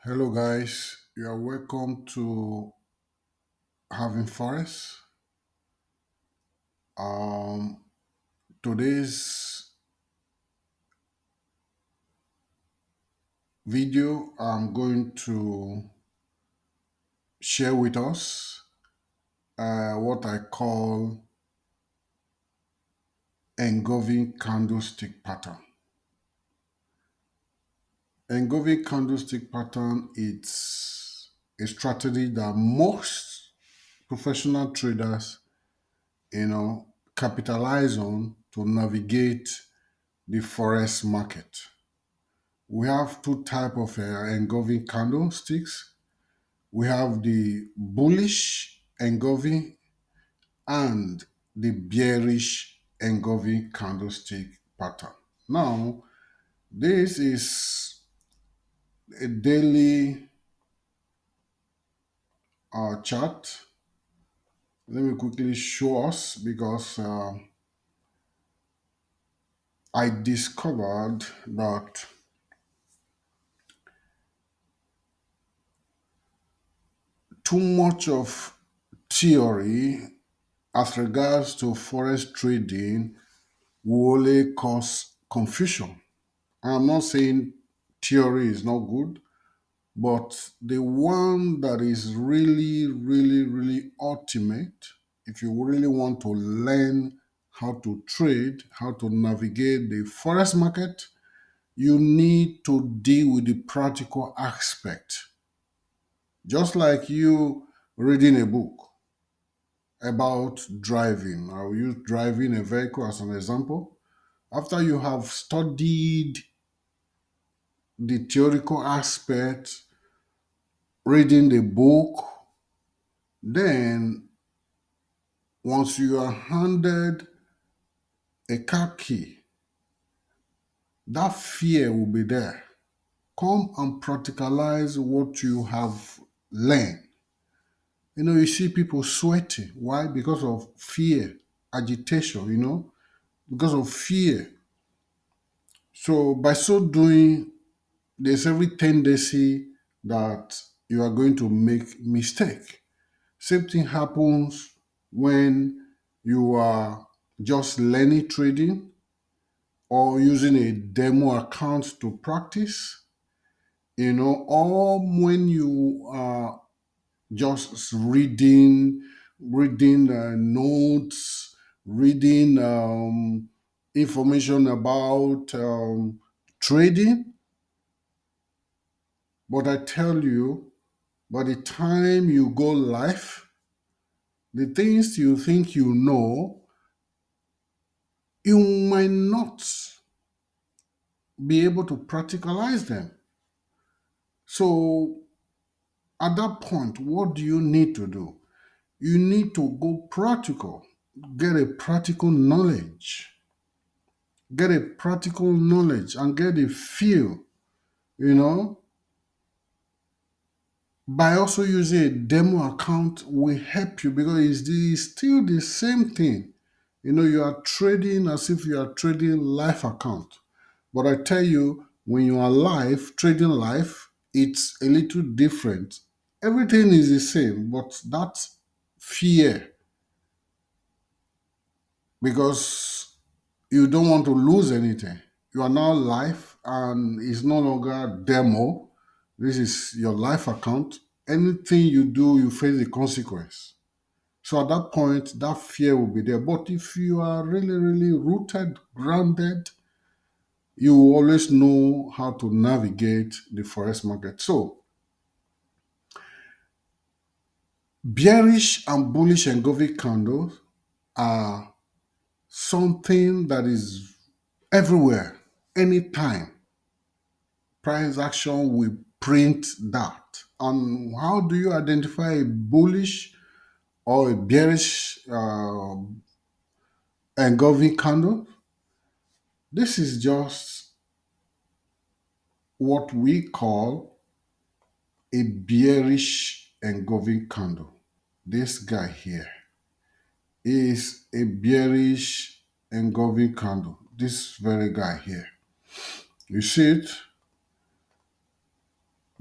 Hello, guys. You are welcome to Having Forest. Um, Today's video, I'm going to share with us what I call engulfing candlestick pattern. Engulfing candlestick pattern it's a strategy that most professional traders, capitalize on to navigate the forex market. We have two type of engulfing candlesticks. We have the bullish engulfing and the bearish engulfing candlestick pattern. Now, this is a daily chart. Let me quickly show us because I discovered that too much of theory as regards to forex trading will only cause confusion. I'm not saying theory is not good, but the one that is really, really, really ultimate, if you really want to learn how to trade, how to navigate the forex market, you need to deal with the practical aspect. Just like you reading a book about driving. I'll use driving a vehicle as an example. After you have studied the theoretical aspect, reading the book, then once you are handed a car key, that fear will be there. Come and practicalize what you have learned. You see people sweating. Why? Because of fear, agitation, because of fear. So by so doing, there's every tendency that you are going to make mistake. Same thing happens when you are just learning trading or using a demo account to practice, or when you are just reading notes, reading information about trading. But I tell you, by the time you go live, the things you think you know, you might not be able to practicalize them. So at that point, what do you need to do? You need to go practical, get a practical knowledge, and get a feel, you know, by also using a demo account will help you because it's still the same thing. You are trading as if you are trading live account. But I tell you, when you are live, trading live, it's a little different. Everything is the same, but that fear, because you don't want to lose anything. You are now live and it's no longer demo. This is your live account. Anything you do, you face the consequence. So at that point, that fear will be there. But if you are really, really rooted, grounded, you will always know how to navigate the forex market. So bearish and bullish engulfing candles are something that is everywhere, anytime. Price action will print that. And how do you identify a bullish or a bearish engulfing candle? This is just what we call a bearish engulfing candle. This guy here is a bearish engulfing candle. This very guy here. You see it?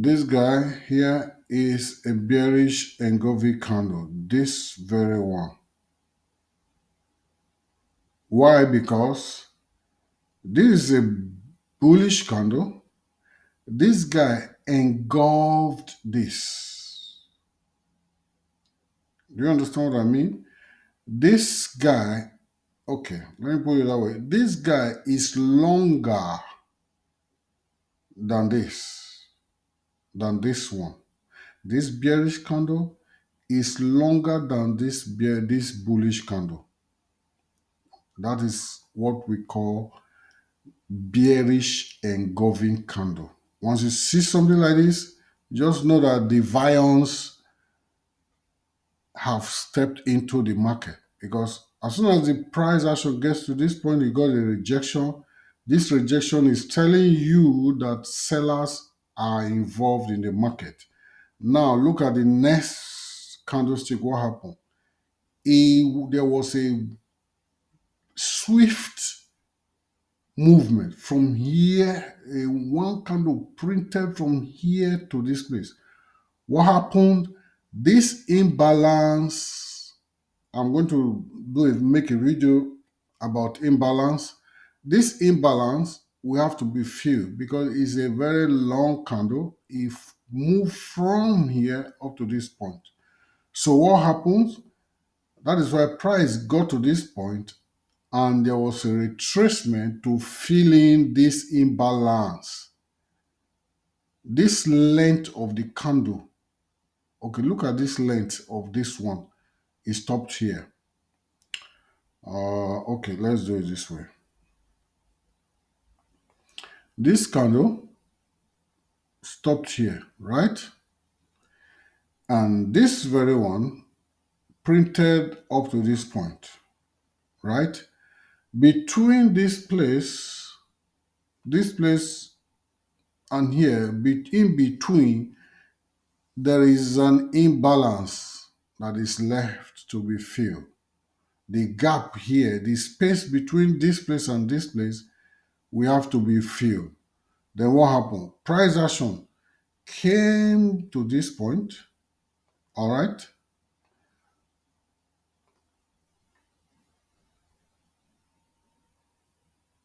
This guy here is a bearish engulfing candle. This very one. Why? Because this is a bullish candle. This guy engulfed this. Do you understand what I mean? This guy, okay, let me put it that way. This guy is longer than this one. This bearish candle is longer than this bullish candle. That is what we call bearish engulfing candle. Once you see something like this, just know that the vions have stepped into the market, because as soon as the price action gets to this point, you got a rejection. This rejection is telling you that sellers are involved in the market. Now look at the next candlestick. What happened? There was a swift movement from here, one candle printed from here to this place. What happened? This imbalance, I'm going to make a video about imbalance. This imbalance will have to be filled because it's a very long candle. It moved from here up to this point. So what happens? That is why price got to this point and there was a retracement to fill in this imbalance. This length of the candle, okay, look at this length of this one. It stopped here. Okay, let's do it this way. This candle stopped here, right? And this very one printed up to this point, right? Between this place and here, in between, there is an imbalance that is left to be filled. The gap here, the space between this place and this place, we have to be filled. Then what happened? Price action came to this point, all right?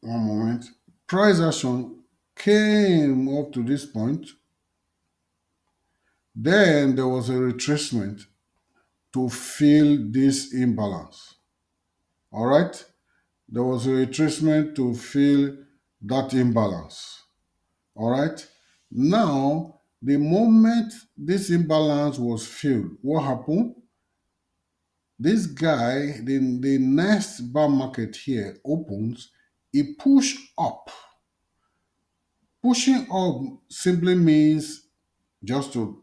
One moment. Price action came up to this point. Then there was a retracement to fill this imbalance, all right? There was a retracement to fill that imbalance. All right. Now, the moment this imbalance was filled, what happened? This guy, the next bar market here opens, it pushed up. Pushing up simply means just to,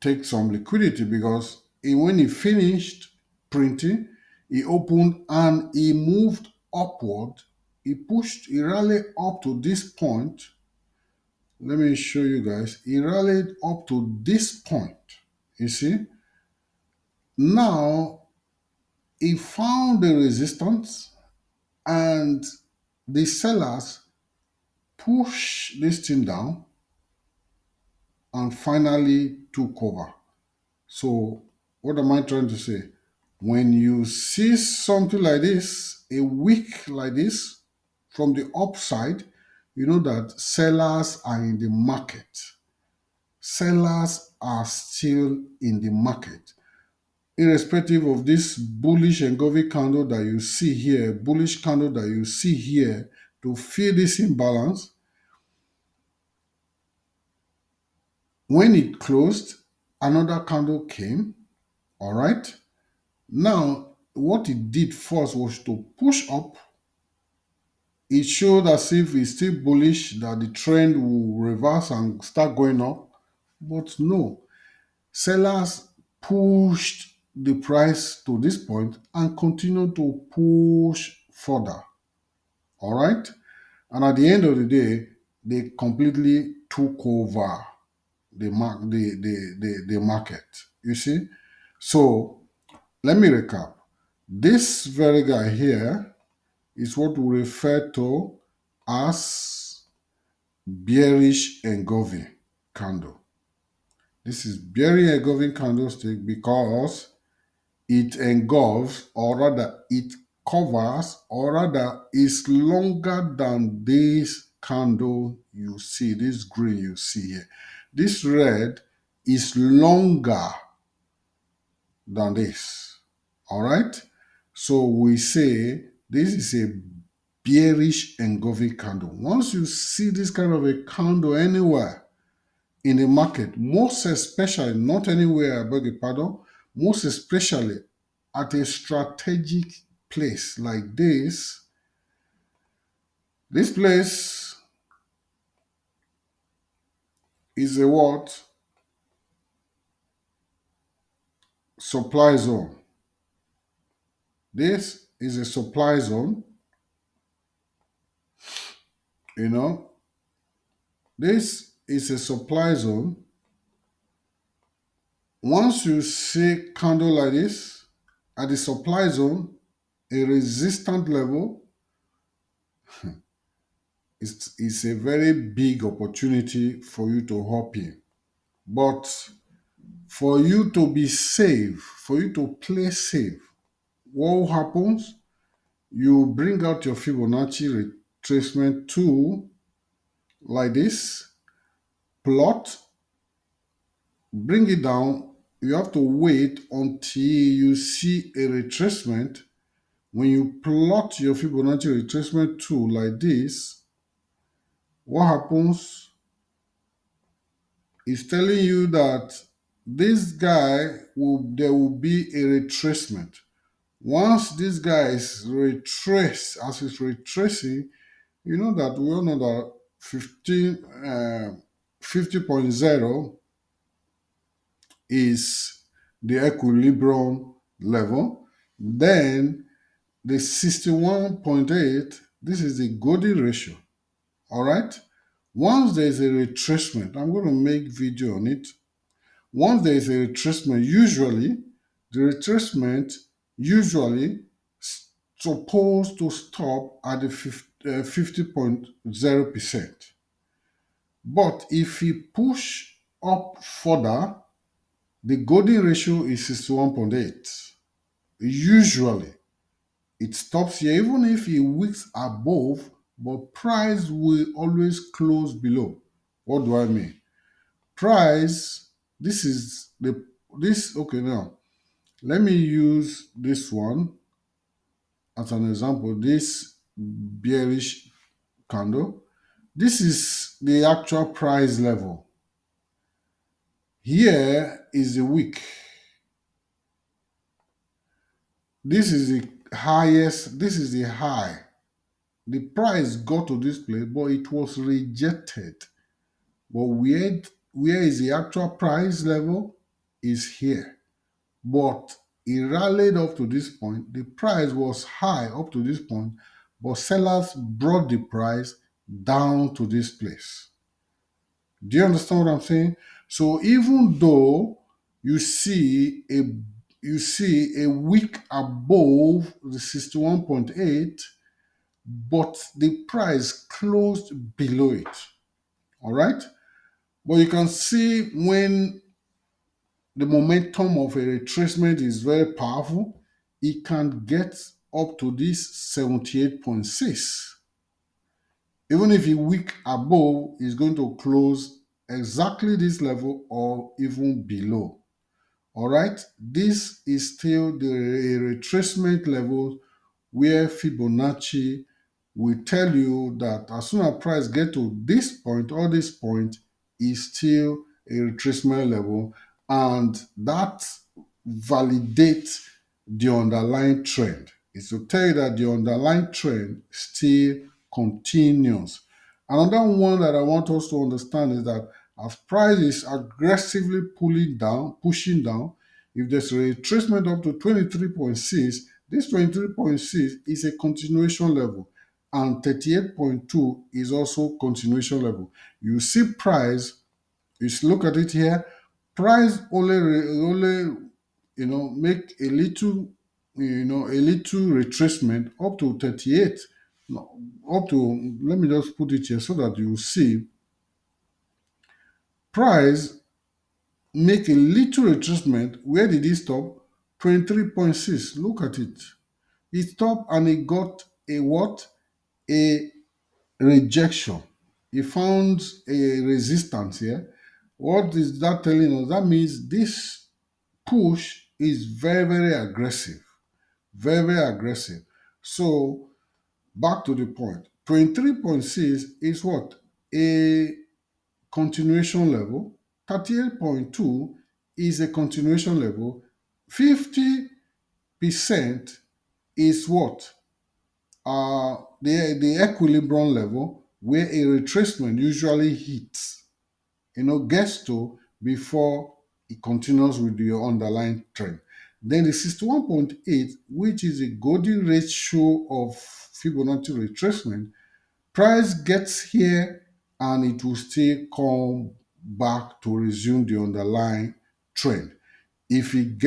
take some liquidity, because when he finished printing, he opened and he moved upward. He rallied up to this point. Let me show you guys. He rallied up to this point. You see? Now, he found the resistance and the sellers pushed this thing down and finally took over. So, what am I trying to say? When you see something like this, a wick like this from the upside, you know that sellers are in the market. Sellers are still in the market. Irrespective of this bullish engulfing candle that you see here, bullish candle that you see here, to fill this imbalance, when it closed, another candle came, all right? Now, what it did first was to push up. It showed as if it's still bullish, that the trend will reverse and start going up, but no. Sellers pushed the price to this point and continued to push further. All right? And at the end of the day, they completely took over the market. You see? So let me recap. This very guy here is what we refer to as bearish engulfing. candle. This is bearish engulfing candlestick because it engulfs, or rather it covers, or rather is longer than this candle you see, this green you see here. This red is longer than this. All right? So we say this is a bearish engulfing candle. Once you see this kind of a candle anywhere in the market, most especially, not anywhere, I beg your pardon, most especially at a strategic place like this place is a what? Supply zone. This is a supply zone, you know. This is a supply zone. Once you see candle like this at the supply zone, a resistant level, it's a very big opportunity for you to hop in. But for you to be safe, for you to play safe, what happens? You bring out your Fibonacci retracement tool like this, plot, bring it down. You have to wait until you see a retracement. When you plot your Fibonacci retracement tool like this, what happens is telling you that there will be a retracement. Once this guy is retraced, as it's retracing, you know that we all know that 50.0 is the equilibrium level. Then the 61.8, this is the golden ratio. All right. Once there's a retracement, I'm going to make video on it. Once there is a retracement, usually the retracement usually supposed to stop at the 50.0%. But if we push up further, the golden ratio is 61.8. Usually it stops here, even if it wicks above, but price will always close below. What do I mean? Price, this is the this okay now. Let me use this one as an example. This bearish candle. This is the actual price level. Here is the wick. This is the highest, this is the high. The price got to this place, but it was rejected. But where is the actual price level? Is here. But it rallied up to this point. The price was high up to this point, but sellers brought the price down to this place. Do you understand what I'm saying? So even though you see a wick above the 61.8, but the price closed below it. All right? But you can see when the momentum of a retracement is very powerful, it can get up to this 78.6. Even if a wick above is going to close exactly this level or even below. All right, this is still the retracement level where Fibonacci will tell you that as soon as price get to this point or this point is still a retracement level, and that validates the underlying trend. It's to tell you that the underlying trend still continues. Another one that I want us to understand is that as price is aggressively pushing down, if there's a retracement up to 23.6, this 23.6 is a continuation level, and 38.2 is also continuation level. You see price, you look at it here, price only make a little retracement up to 38. No, up to, let me just put it here so that you see Price make a little retracement. Where did it stop? 23.6. Look at it. It stopped and it got a what? A rejection. It found a resistance here. What is that telling us? That means this push is very, very aggressive. Very, very aggressive. So back to the point. 23.6 is what? A continuation level. 38.2 is a continuation level. 50% is what? The equilibrium level where a retracement usually hits, gets to before it continues with the underlying trend. Then the 61.8, which is a golden ratio of Fibonacci retracement, price gets here and it will still come back to resume the underlying trend. If it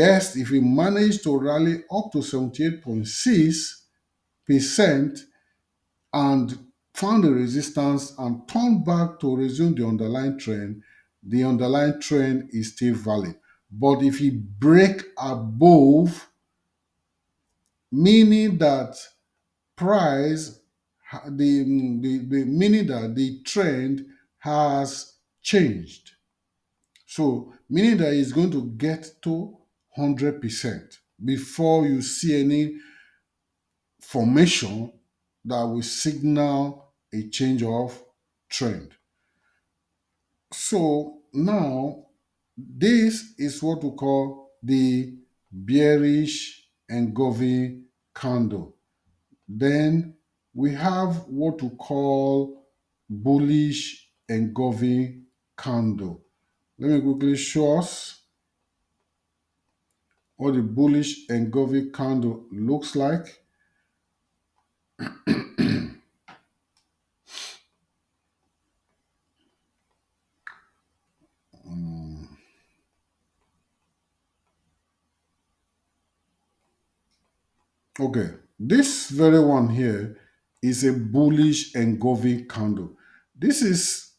managed to rally up to 78.6% and found a resistance and turned back to resume the underlying trend is still valid. But if it break above, meaning that price, the meaning that the trend has changed. So meaning that it's going to get to 100% before you see any formation that will signal a change of trend. So now this is what we call the bearish engulfing candle. Then we have what we call bullish engulfing candle. Let me quickly show us what the bullish engulfing candle looks like. Okay, this very one here is a bullish engulfing candle. This is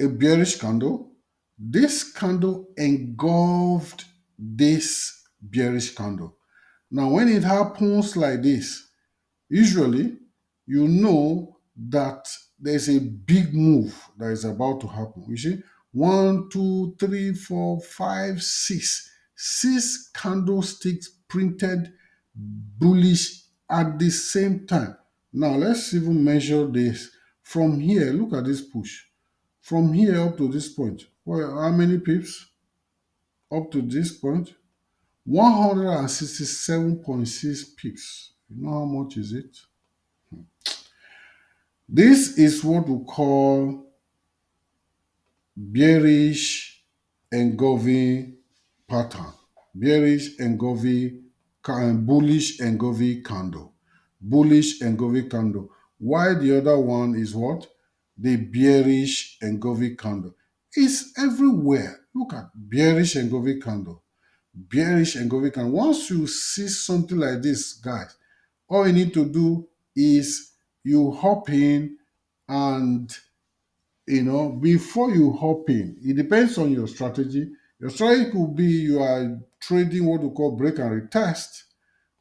a bearish candle. This candle engulfed this bearish candle. Now, when it happens like this, usually you know that there's a big move that is about to happen. You see, one, two, three, four, five, six. Six candlesticks printed bullish at the same time. Now, let's even measure this. From here, look at this push. From here up to this point. Well, how many pips? Up to this point? 167.6 pips. You know how much is it? This is what we call bearish engulfing pattern. Bearish engulfing, bullish engulfing candle. Bullish engulfing candle. Why the other one is what? The bearish engulfing candle. It's everywhere. Look at bearish engulfing candle. Bearish engulfing candle. Once you see something like this, guys, all you need to do is you hop in and before you hop in, it depends on your strategy. Your strategy could be you are trading what we call break and retest.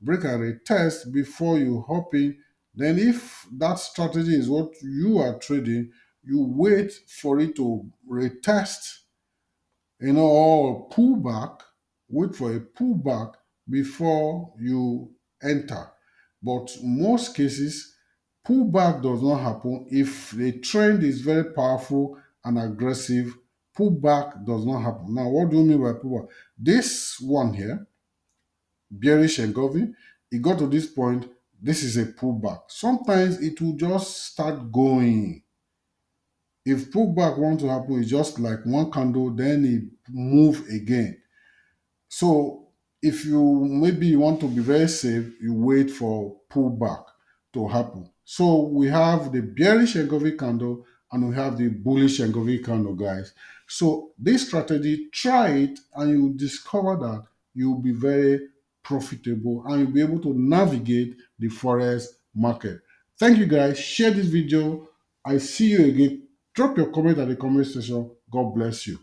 Break and retest before you hop in. Then if that strategy is what you are trading, you wait for it to retest, or pull back, wait for a pullback before you enter. But most cases, pullback does not happen. If the trend is very powerful and aggressive, pullback does not happen. Now, what do you mean by pullback? This one here, bearish engulfing, it got to this point, this is a pullback. Sometimes it will just start going. If pullback wants to happen, it's just like one candle, then it move again. So if you want to be very safe, you wait for pullback to happen. So we have the bearish engulfing candle and we have the bullish engulfing candle, guys. So this strategy, try it and you discover that you'll be very profitable and you'll be able to navigate the forex market. Thank you, guys. Share this video. I see you again. Drop your comment at the comment section. God bless you.